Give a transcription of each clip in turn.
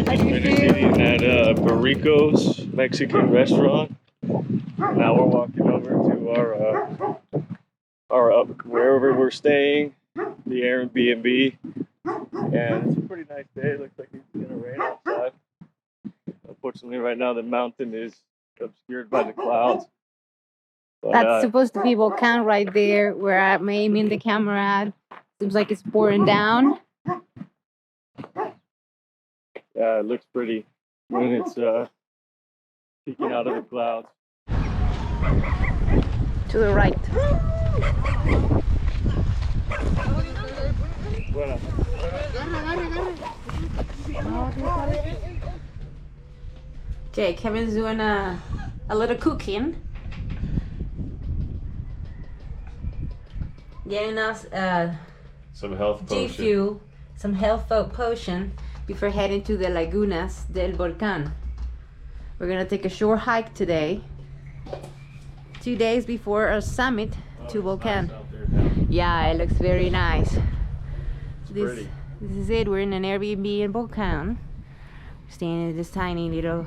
Just finished eating at Barrico's Mexican restaurant. Now we're walking over to our wherever we're staying, the Airbnb, and it's a pretty nice day. It looks like it's gonna rain outside. Unfortunately, right now the mountain is obscured by the clouds. But, That's supposed to be Volcán right there, where I'm aiming the camera at. Seems like it's pouring down. yeah, it looks pretty when it's peeking out of the clouds. To the right. Bueno. Okay, Kevin's doing a little cooking. Getting us Some health G potion. Fuel, some health potion before heading to the Lagunas del Volcán. We're gonna take a short hike today, 2 days before our summit to Volcán. Yeah, it looks very nice. This is it. We're in an Airbnb in Volcán. We're staying in this tiny little,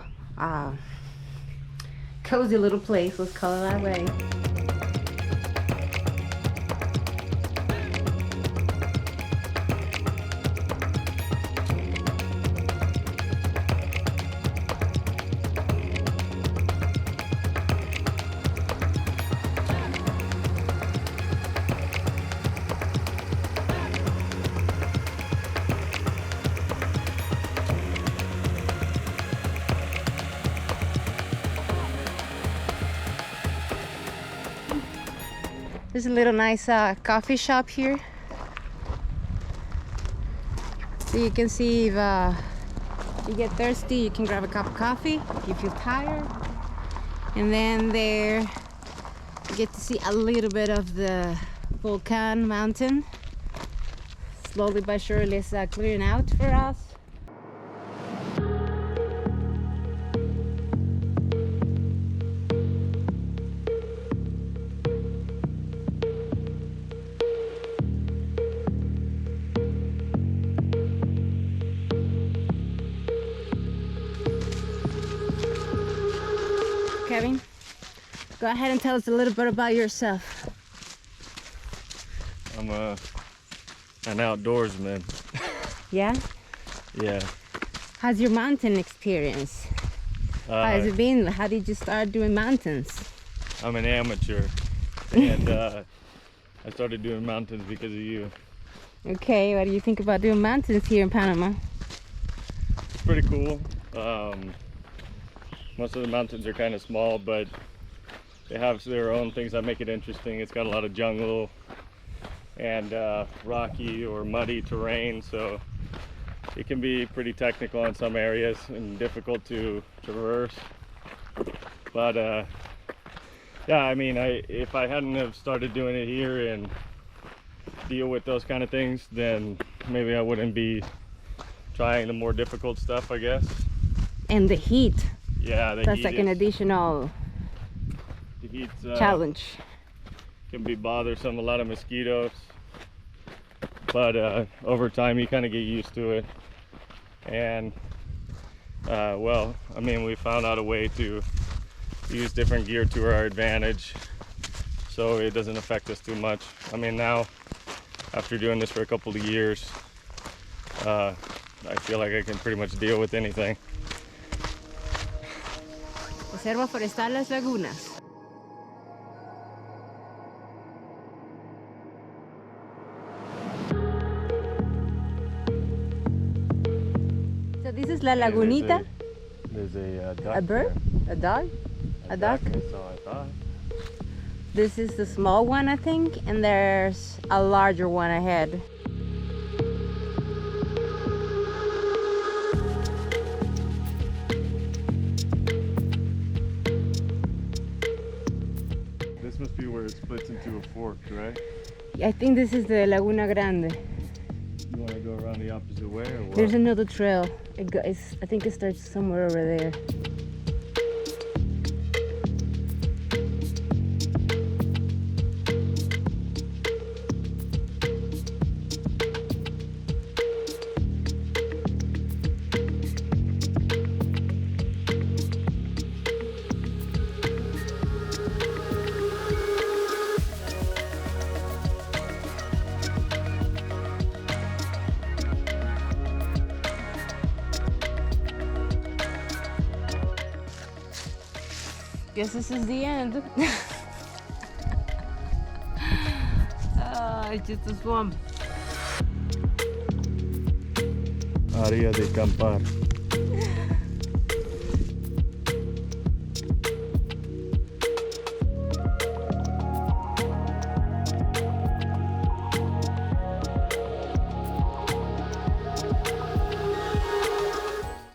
cozy little place. Let's call it that way. There's a little nice coffee shop here, so you can see if you get thirsty, you can grab a cup of coffee if you feel tired. And then there you get to see a little bit of the Volcán mountain. Slowly but surely it's clearing out for us. Kevin, go ahead and tell us a little bit about yourself. I'm an outdoorsman. Yeah? Yeah. How's your mountain experience? How has it been? How did you start doing mountains? I'm an amateur, and I started doing mountains because of you. Okay, what do you think about doing mountains here in Panama? It's pretty cool. Most of the mountains are kind of small, but they have their own things that make it interesting. It's got a lot of jungle and rocky or muddy terrain, so it can be pretty technical in some areas and difficult to traverse. But yeah, I mean, if I hadn't have started doing it here and deal with those kind of things, then maybe I wouldn't be trying the more difficult stuff, I guess. And the heat. Yeah, that's like an additional challenge. Can be bothersome, a lot of mosquitoes, but over time you kind of get used to it. And well, I mean, we found out a way to use different gear to our advantage so it doesn't affect us too much. I mean, now after doing this for a couple of years, I feel like I can pretty much deal with anything. Reserva Forestal Las Lagunas. So this is La Lagunita. There's a duck. A bird? There. A dog? A duck? So I thought. This is the small one, I think, and there's a larger one ahead. This must be where it splits into a fork, right? I think this is the Laguna Grande. You want to go around the opposite way or what? There's another trail. I think it starts somewhere over there. Guess this is the end. It's just a swamp. Área de acampar.